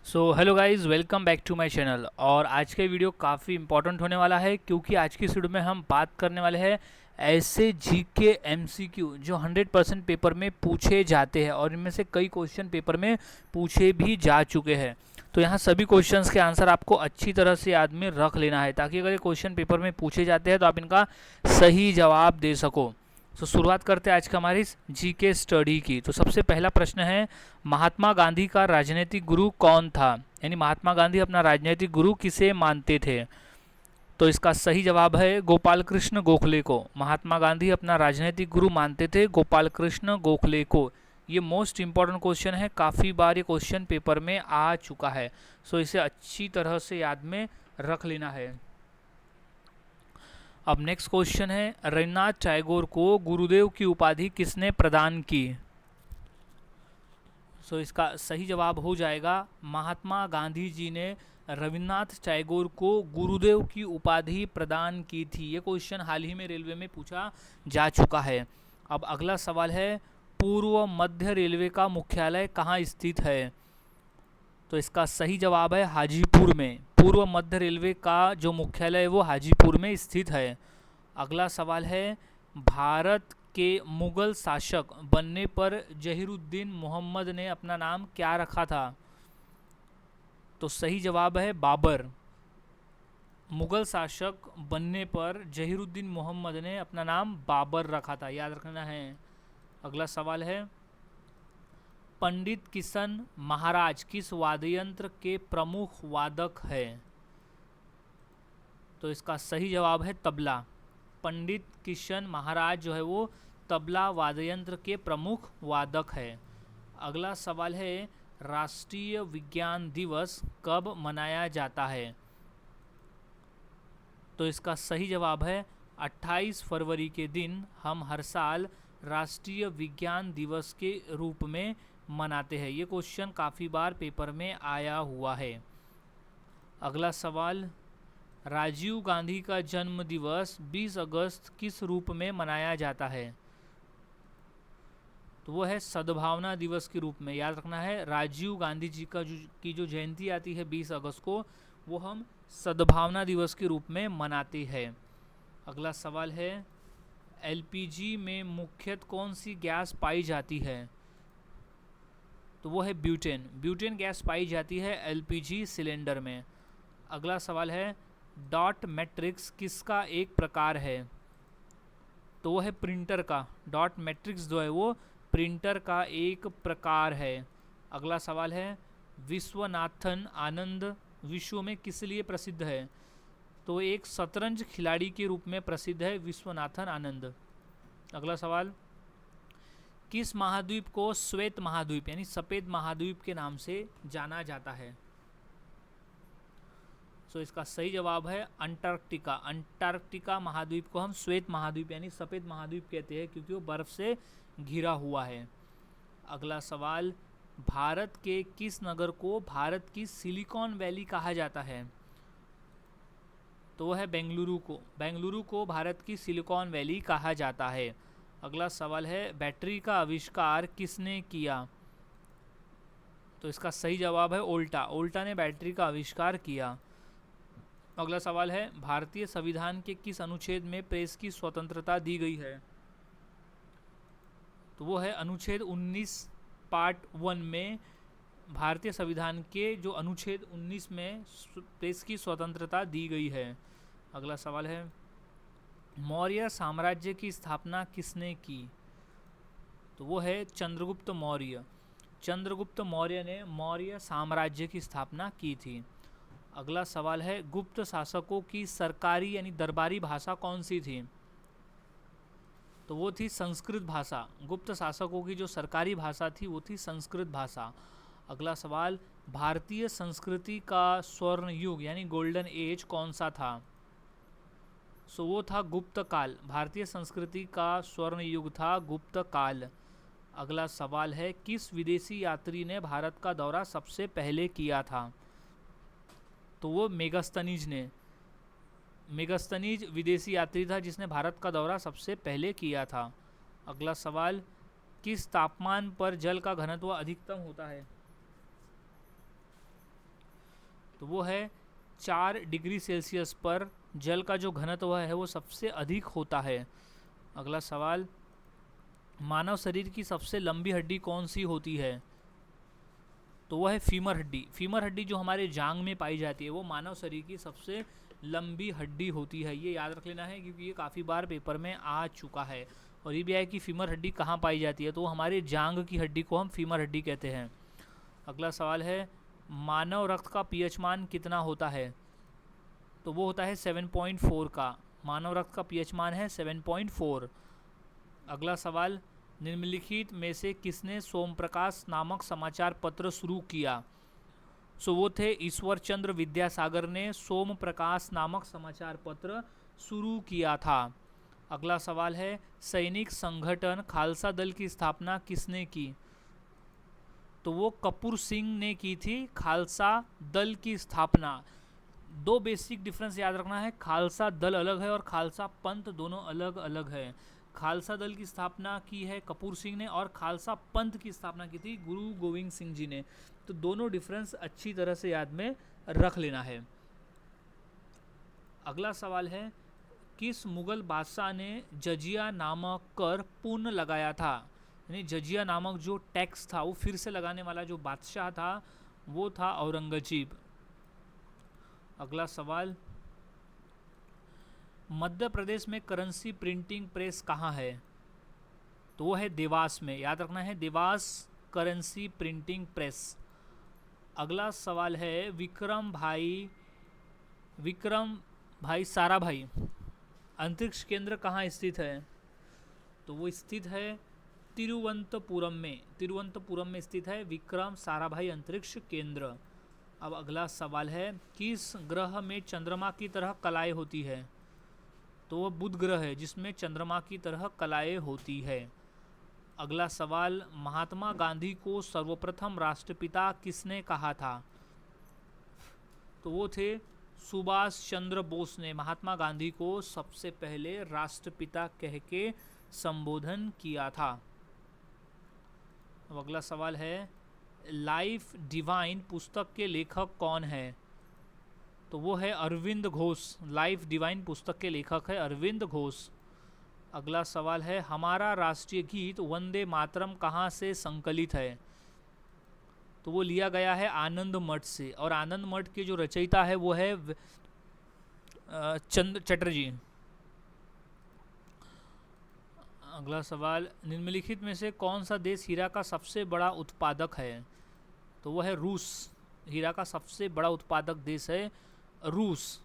So hello guys, welcome back to my channel. और आज का वीडियो काफ़ी इंपॉर्टेंट होने वाला है क्योंकि आज की इस वीडियो में हम बात करने वाले हैं ऐसे जीके एमसीक्यू जो 100% पेपर में पूछे जाते हैं और इनमें से कई क्वेश्चन पेपर में पूछे भी जा चुके हैं। तो यहाँ सभी क्वेश्चंस के आंसर आपको अच्छी तरह से याद में रख लेना है ताकि अगर ये क्वेश्चन पेपर में पूछे जाते हैं तो आप इनका सही जवाब दे सको। तो शुरुआत करते हैं आज का हमारी जीके स्टडी की। तो सबसे पहला प्रश्न है, महात्मा गांधी का राजनीतिक गुरु कौन था? यानी महात्मा गांधी अपना राजनीतिक गुरु किसे मानते थे? तो इसका सही जवाब है गोपाल कृष्ण गोखले को। महात्मा गांधी अपना राजनीतिक गुरु मानते थे गोपाल कृष्ण गोखले को। ये मोस्ट इंपॉर्टेंट क्वेश्चन है, काफ़ी बार ये क्वेश्चन पेपर में आ चुका है। सो इसे अच्छी तरह से याद में रख लेना है। अब नेक्स्ट क्वेश्चन है, रविन्द्रनाथ टैगोर को गुरुदेव की उपाधि किसने प्रदान की? सो इसका सही जवाब हो जाएगा महात्मा गांधी जी ने रविन्द्रनाथ टैगोर को गुरुदेव की उपाधि प्रदान की थी। ये क्वेश्चन हाल ही में रेलवे में पूछा जा चुका है। अब अगला सवाल है, पूर्व मध्य रेलवे का मुख्यालय कहाँ स्थित है? तो इसका सही जवाब है हाजीपुर में। पूर्व मध्य रेलवे का जो मुख्यालय है वो हाजीपुर में स्थित है। अगला सवाल है, भारत के मुगल शासक बनने पर जहीरुद्दीन मोहम्मद ने अपना नाम क्या रखा था? तो सही जवाब है बाबर। मुगल शासक बनने पर जहीरुद्दीन मोहम्मद ने अपना नाम बाबर रखा था, याद रखना है। अगला सवाल है, पंडित किशन महाराज किस वाद्य यंत्र के प्रमुख वादक है? तो इसका सही जवाब है तबला। पंडित किशन महाराज जो है वो तबला वाद्य यंत्र के प्रमुख वादक है। अगला सवाल है, राष्ट्रीय विज्ञान दिवस कब मनाया जाता है? तो इसका सही जवाब है 28 फरवरी के दिन हम हर साल राष्ट्रीय विज्ञान दिवस के रूप में मनाते हैं। ये क्वेश्चन काफ़ी बार पेपर में आया हुआ है। अगला सवाल, राजीव गांधी का जन्म दिवस 20 अगस्त किस रूप में मनाया जाता है? तो वो है सद्भावना दिवस के रूप में, याद रखना है। राजीव गांधी जी का की जो जयंती आती है 20 अगस्त को, वो हम सद्भावना दिवस के रूप में मनाते हैं। अगला सवाल है, एलपीजी में मुख्यतः कौन सी गैस पाई जाती है? तो वो है ब्यूटेन। ब्यूटेन गैस पाई जाती है एलपीजी सिलेंडर में। अगला सवाल है, डॉट मैट्रिक्स किसका एक प्रकार है? तो वो है प्रिंटर का। डॉट मैट्रिक्स जो है वो प्रिंटर का एक प्रकार है। अगला सवाल है, विश्वनाथन आनंद विश्व में किस लिए प्रसिद्ध है? तो एक शतरंज खिलाड़ी के रूप में प्रसिद्ध है विश्वनाथन आनंद। अगला सवाल, किस महाद्वीप को श्वेत महाद्वीप यानी सफ़ेद महाद्वीप के नाम से जाना जाता है? तो इसका सही जवाब है अंटार्कटिका। अंटार्कटिका महाद्वीप को हम श्वेत महाद्वीप यानी सफ़ेद महाद्वीप कहते हैं क्योंकि वो बर्फ से घिरा हुआ है। अगला सवाल, भारत के किस नगर को भारत की सिलिकॉन वैली कहा जाता है? तो वह है बेंगलुरु को। बेंगलुरु को भारत की सिलिकॉन वैली कहा जाता है। अगला सवाल है, बैटरी का आविष्कार किसने किया? तो इसका सही जवाब है ओल्टा। ओल्टा ने बैटरी का आविष्कार किया। अगला सवाल है, भारतीय संविधान के किस अनुच्छेद में प्रेस की स्वतंत्रता दी गई है? तो वो है अनुच्छेद 19 पार्ट 1 में भारतीय संविधान के जो अनुच्छेद 19 में प्रेस की स्वतंत्रता दी गई है। अगला सवाल है, मौर्य साम्राज्य की स्थापना किसने की? तो वो है चंद्रगुप्त मौर्य। चंद्रगुप्त मौर्य ने मौर्य साम्राज्य की स्थापना की थी। अगला सवाल है, गुप्त शासकों की सरकारी यानी दरबारी भाषा कौन सी थी? तो वो थी संस्कृत भाषा। गुप्त शासकों की जो सरकारी भाषा थी वो थी संस्कृत भाषा। अगला सवाल, भारतीय संस्कृति का स्वर्ण युग यानी गोल्डन एज कौन सा था? सो वो था गुप्त काल। भारतीय संस्कृति का स्वर्ण युग था गुप्त काल। अगला सवाल है, किस विदेशी यात्री ने भारत का दौरा सबसे पहले किया था? तो वो मेगास्थनीज ने। मेगास्थनीज विदेशी यात्री था जिसने भारत का दौरा सबसे पहले किया था। अगला सवाल, किस तापमान पर जल का घनत्व अधिकतम होता है? तो वो है 4 डिग्री सेल्सियस पर जल का जो घनत्व है वो सबसे अधिक होता है। अगला सवाल, मानव शरीर की सबसे लंबी हड्डी कौन सी होती है? तो वो है फीमर हड्डी। फीमर हड्डी जो हमारे जांग में पाई जाती है वो मानव शरीर की सबसे लंबी हड्डी होती है। ये याद रख लेना है क्योंकि ये काफ़ी बार पेपर में आ चुका है। और ये भी है कि फीमर हड्डी कहाँ पाई जाती है, तो वो हमारे जांग की हड्डी को हम फीमर हड्डी कहते हैं। अगला सवाल है, मानव रक्त का पीएच मान कितना होता है? तो वो होता है 7.4 का। मानव रक्त का पीएच मान है 7.4। अगला सवाल, निम्नलिखित में से किसने सोमप्रकाश नामक समाचार पत्र शुरू किया? सो वो थे ईश्वर चंद्र विद्यासागर ने सोम प्रकाश नामक समाचार पत्र शुरू किया था। अगला सवाल है, सैनिक संगठन खालसा दल की स्थापना किसने की? तो वो कपूर सिंह ने की थी खालसा दल की स्थापना। 2 बेसिक डिफरेंस याद रखना है, खालसा दल अलग है और खालसा पंथ दोनों अलग अलग है। खालसा दल की स्थापना की है कपूर सिंह ने और खालसा पंथ की स्थापना की थी गुरु गोविंद सिंह जी ने। तो दोनों डिफरेंस अच्छी तरह से याद में रख लेना है। अगला सवाल है, किस मुगल बादशाह ने जजिया नामक कर पुनः लगाया था? यानी जजिया नामक जो टैक्स था वो फिर से लगाने वाला जो बादशाह था वो था औरंगजेब। अगला सवाल, मध्य प्रदेश में करेंसी प्रिंटिंग प्रेस कहाँ है? तो वो है देवास में। याद रखना है, देवास करेंसी प्रिंटिंग प्रेस। अगला सवाल है, विक्रम भाई साराभाई अंतरिक्ष केंद्र कहाँ स्थित है? तो वो स्थित है तिरुवनंतपुरम में। तिरुवनंतपुरम में स्थित है विक्रम साराभाई अंतरिक्ष केंद्र। अब अगला सवाल है, किस ग्रह में चंद्रमा की तरह कलाएं होती है? तो वह बुध ग्रह है जिसमें चंद्रमा की तरह कलाएं होती है। अगला सवाल, महात्मा गांधी को सर्वप्रथम राष्ट्रपिता किसने कहा था? तो वो थे सुभाष चंद्र बोस ने महात्मा गांधी को सबसे पहले राष्ट्रपिता कह के संबोधन किया था। अब अगला सवाल है, लाइफ डिवाइन पुस्तक के लेखक कौन है? तो वो है अरविंद घोष। लाइफ डिवाइन पुस्तक के लेखक है अरविंद घोष। अगला सवाल है, हमारा राष्ट्रीय गीत वंदे मातरम कहाँ से संकलित है? तो वो लिया गया है आनंद मठ से और आनंद मठ के जो रचयिता है वो है चंद्र चटर्जी। अगला सवाल, निम्नलिखित में से कौन सा देश हीरा का सबसे बड़ा उत्पादक है? तो वो है रूस। हीरा का सबसे बड़ा उत्पादक देश है रूस।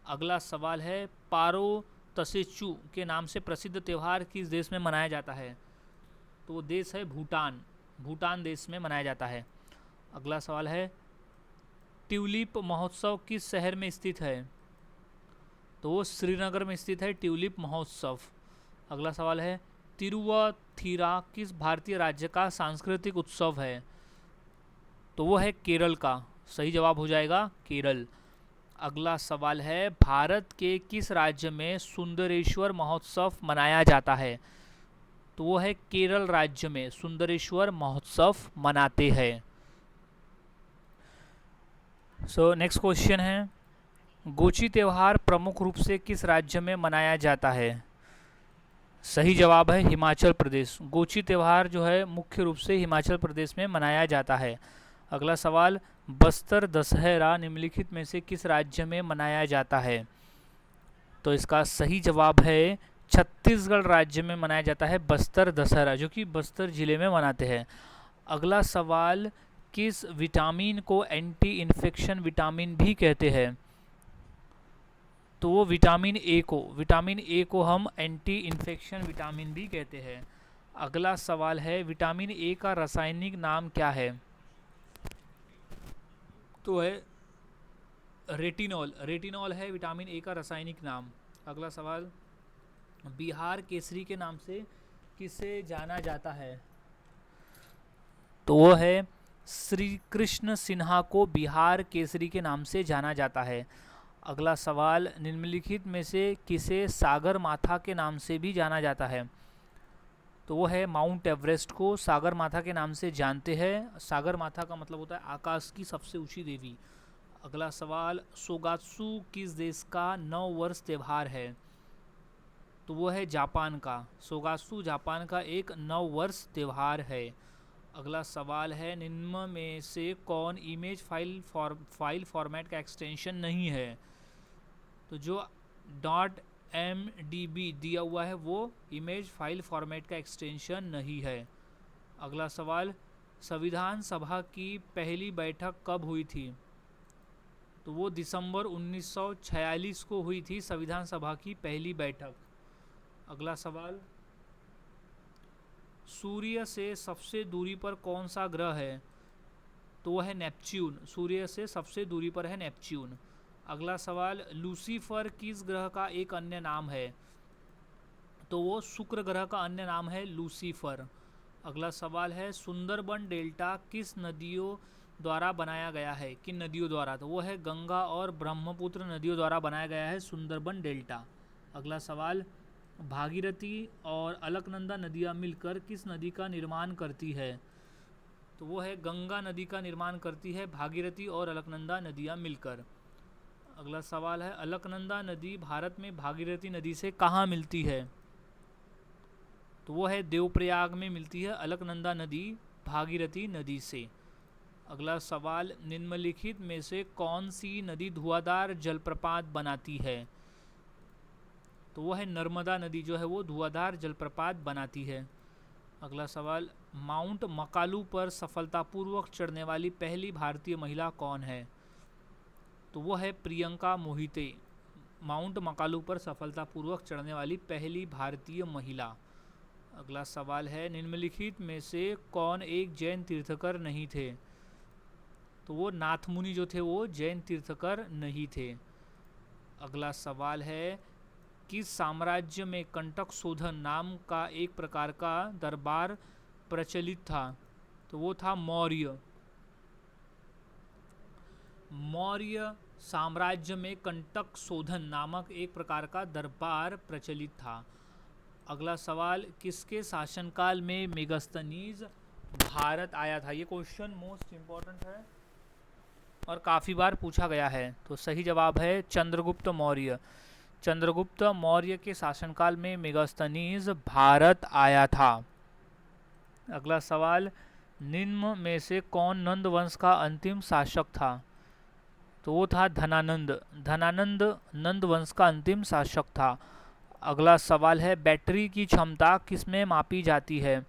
अगला सवाल है, पारो तसेचू के नाम से प्रसिद्ध त्यौहार किस देश में मनाया जाता है? तो वो देश है भूटान। भूटान देश में मनाया जाता है। अगला सवाल है, ट्यूलिप महोत्सव किस शहर में स्थित है? तो वो श्रीनगर में स्थित है ट्यूलिप महोत्सव। अगला सवाल है, तिरुवथिरा किस भारतीय राज्य का सांस्कृतिक उत्सव है? तो वो है केरल का। सही जवाब हो जाएगा केरल। अगला सवाल है, भारत के किस राज्य में सुंदरेश्वर महोत्सव मनाया जाता है? तो वो है केरल राज्य में सुंदरेश्वर महोत्सव मनाते हैं। सो नेक्स्ट क्वेश्चन है, गोची त्यौहार प्रमुख रूप से किस राज्य में मनाया जाता है? सही जवाब है हिमाचल प्रदेश। गोची त्यौहार जो है मुख्य रूप से हिमाचल प्रदेश में मनाया जाता है। अगला सवाल, बस्तर दशहरा निम्नलिखित में से किस राज्य में मनाया जाता है? तो इसका सही जवाब है छत्तीसगढ़ राज्य में मनाया जाता है बस्तर दशहरा, जो कि बस्तर जिले में मनाते हैं। अगला सवाल, किस विटामिन को एंटी इन्फेक्शन विटामिन भी कहते हैं? तो वो विटामिन ए को हम एंटी इन्फेक्शन विटामिन भी कहते हैं। अगला सवाल है, विटामिन ए का रासायनिक नाम क्या है? तो है रेटिनॉल। रेटिनॉल है विटामिन ए का रासायनिक नाम। अगला सवाल, बिहार केसरी के नाम से किसे जाना जाता है? तो वो है श्री कृष्ण सिन्हा को बिहार केसरी के नाम से जाना जाता है। अगला सवाल, निम्नलिखित में से किसे सागर माथा के नाम से भी जाना जाता है? तो वो है माउंट एवरेस्ट को सागर माथा के नाम से जानते हैं। सागर माथा का मतलब होता है आकाश की सबसे ऊंची देवी। अगला सवाल, सोगात्सु किस देश का नव वर्ष त्यौहार है? तो वो है जापान का। सोगात्सु जापान का एक नव वर्ष त्यौहार है। अगला सवाल है, निम्न में से कौन इमेज फाइल फॉर्मेट का एक्सटेंशन नहीं है? तो जो .mdb दिया हुआ है वो इमेज फाइल फॉर्मेट का एक्सटेंशन नहीं है। अगला सवाल, संविधान सभा की पहली बैठक कब हुई थी? तो वो दिसंबर 1946 को हुई थी संविधान सभा की पहली बैठक। अगला सवाल, सूर्य से सबसे दूरी पर कौन सा ग्रह है? तो वह है नेपच्यून। सूर्य से सबसे दूरी पर है नेपच्यून। अगला सवाल, लूसीफर किस ग्रह का एक अन्य नाम है? तो वो शुक्र ग्रह का अन्य नाम है लूसीफर। अगला सवाल है, सुंदरबन डेल्टा किस नदियों द्वारा बनाया गया है? किन नदियों द्वारा? तो वो है गंगा और ब्रह्मपुत्र नदियों द्वारा बनाया गया है सुंदरबन डेल्टा। अगला सवाल, भागीरथी और अलकनंदा नदियाँ मिलकर किस नदी का निर्माण करती है? तो वो है गंगा नदी का निर्माण करती है भागीरथी और अलकनंदा नदियाँ मिलकर। अगला सवाल है, अलकनंदा नदी भारत में भागीरथी नदी से कहाँ मिलती है? तो वो है देवप्रयाग में मिलती है अलकनंदा नदी भागीरथी नदी से। अगला सवाल, निम्नलिखित में से कौन सी नदी धुआंधार जलप्रपात बनाती है? तो वो है नर्मदा नदी जो है वो धुआंधार जलप्रपात बनाती है। अगला सवाल, माउंट मकालू पर सफलतापूर्वक चढ़ने वाली पहली भारतीय महिला कौन है? तो वो है प्रियंका मोहिते। माउंट मकालू पर सफलतापूर्वक चढ़ने वाली पहली भारतीय महिला। अगला सवाल है, निम्नलिखित में से कौन एक जैन तीर्थकर नहीं थे? तो वो नाथमुनि जो थे वो जैन तीर्थकर नहीं थे। अगला सवाल है, किस साम्राज्य में कंटक शोधन नाम का एक प्रकार का दरबार प्रचलित था? तो वो था मौर्य। मौर्य साम्राज्य में कंटक शोधन नामक एक प्रकार का दरबार प्रचलित था। अगला सवाल, किसके शासनकाल में मेगास्थनीज भारत आया था? ये क्वेश्चन मोस्ट इम्पॉर्टेंट है और काफ़ी बार पूछा गया है। तो सही जवाब है चंद्रगुप्त मौर्य। चंद्रगुप्त मौर्य के शासनकाल में मेगास्थनीज भारत आया था। अगला सवाल, निम्न में से कौन नंद वंश का अंतिम शासक था? तो वो था धनानंद। धनानंद नंद वंश का अंतिम शासक था। अगला सवाल है, बैटरी की क्षमता किस में मापी जाती है?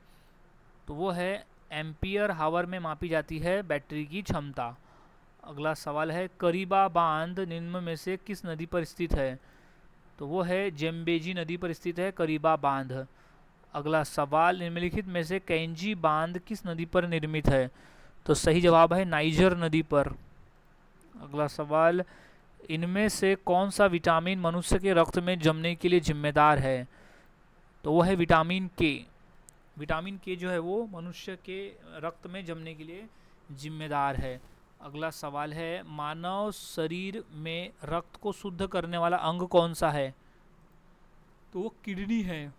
तो वो है एम्पियर हावर में मापी जाती है बैटरी की क्षमता। अगला सवाल है, करीबा बांध निम्न में से किस नदी पर स्थित है? तो वो है जेम्बेजी नदी पर स्थित है करीबा बांध। अगला सवाल, निम्नलिखित में से कैंजी बांध किस नदी पर निर्मित है? तो सही जवाब है नाइजर नदी पर। अगला सवाल, इनमें से कौन सा विटामिन मनुष्य के रक्त में जमने के लिए जिम्मेदार है? तो वो है विटामिन के। विटामिन के जो है वो मनुष्य के रक्त में जमने के लिए जिम्मेदार है। अगला सवाल है, मानव शरीर में रक्त को शुद्ध करने वाला अंग कौन सा है? तो वो किडनी है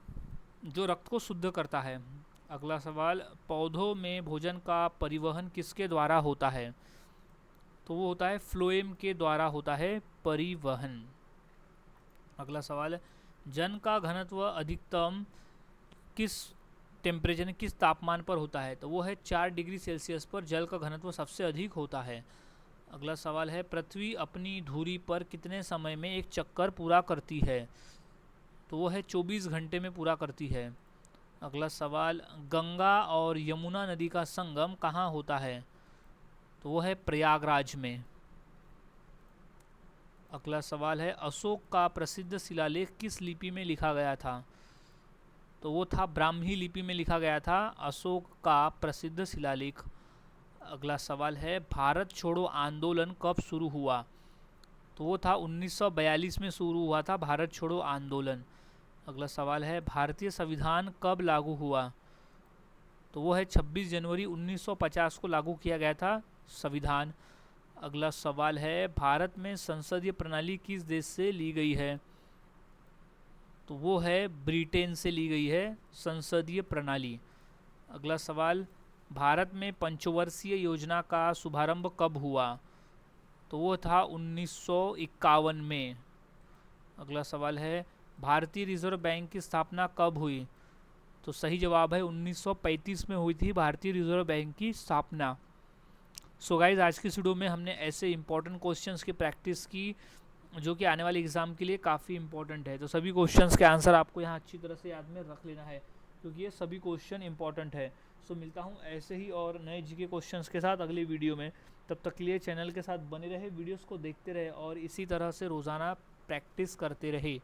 जो रक्त को शुद्ध करता है। अगला सवाल, पौधों में भोजन का परिवहन किसके द्वारा होता है? तो वो होता है फ्लोएम के द्वारा होता है परिवहन। अगला सवाल, जल का घनत्व अधिकतम किस टेम्परेचर किस तापमान पर होता है? तो वो है 4 डिग्री सेल्सियस पर जल का घनत्व सबसे अधिक होता है। अगला सवाल है, पृथ्वी अपनी धुरी पर कितने समय में एक चक्कर पूरा करती है? तो वो है 24 घंटे में पूरा करती है। अगला सवाल, गंगा और यमुना नदी का संगम कहाँ होता है? तो वो है प्रयागराज में। अगला सवाल है, अशोक का प्रसिद्ध शिलालेख किस लिपि में लिखा गया था? तो वो था ब्राह्मी लिपि में लिखा गया था अशोक का प्रसिद्ध शिलालेख। अगला सवाल है, भारत छोड़ो आंदोलन कब शुरू हुआ? तो वो था 1942 में शुरू हुआ था भारत छोड़ो आंदोलन। अगला सवाल है, भारतीय संविधान कब लागू हुआ? तो वो है 26 जनवरी 1950 को लागू किया गया था संविधान। अगला सवाल है, भारत में संसदीय प्रणाली किस देश से ली गई है? तो वो है ब्रिटेन से ली गई है संसदीय प्रणाली। अगला सवाल, भारत में पंचवर्षीय योजना का शुभारंभ कब हुआ? तो वो था 1951 में। अगला सवाल है, भारतीय रिजर्व बैंक की स्थापना कब हुई? तो सही जवाब है 1935 में हुई थी भारतीय रिजर्व बैंक की स्थापना। सो गाइज, आज की वीडियो में हमने ऐसे इंपॉर्टेंट क्वेश्चंस की प्रैक्टिस की जो कि आने वाले एग्जाम के लिए काफ़ी इंपॉर्टेंट है। तो सभी क्वेश्चंस के आंसर आपको यहाँ अच्छी तरह से याद में रख लेना है, क्योंकि ये सभी क्वेश्चन इंपॉर्टेंट है। सो मिलता हूँ ऐसे ही और नए जीके क्वेश्चंस के साथ अगली वीडियो में। तब तक के लिए चैनल के साथ बने रहे, वीडियोस को देखते रहे और इसी तरह से रोज़ाना प्रैक्टिस करते रहे।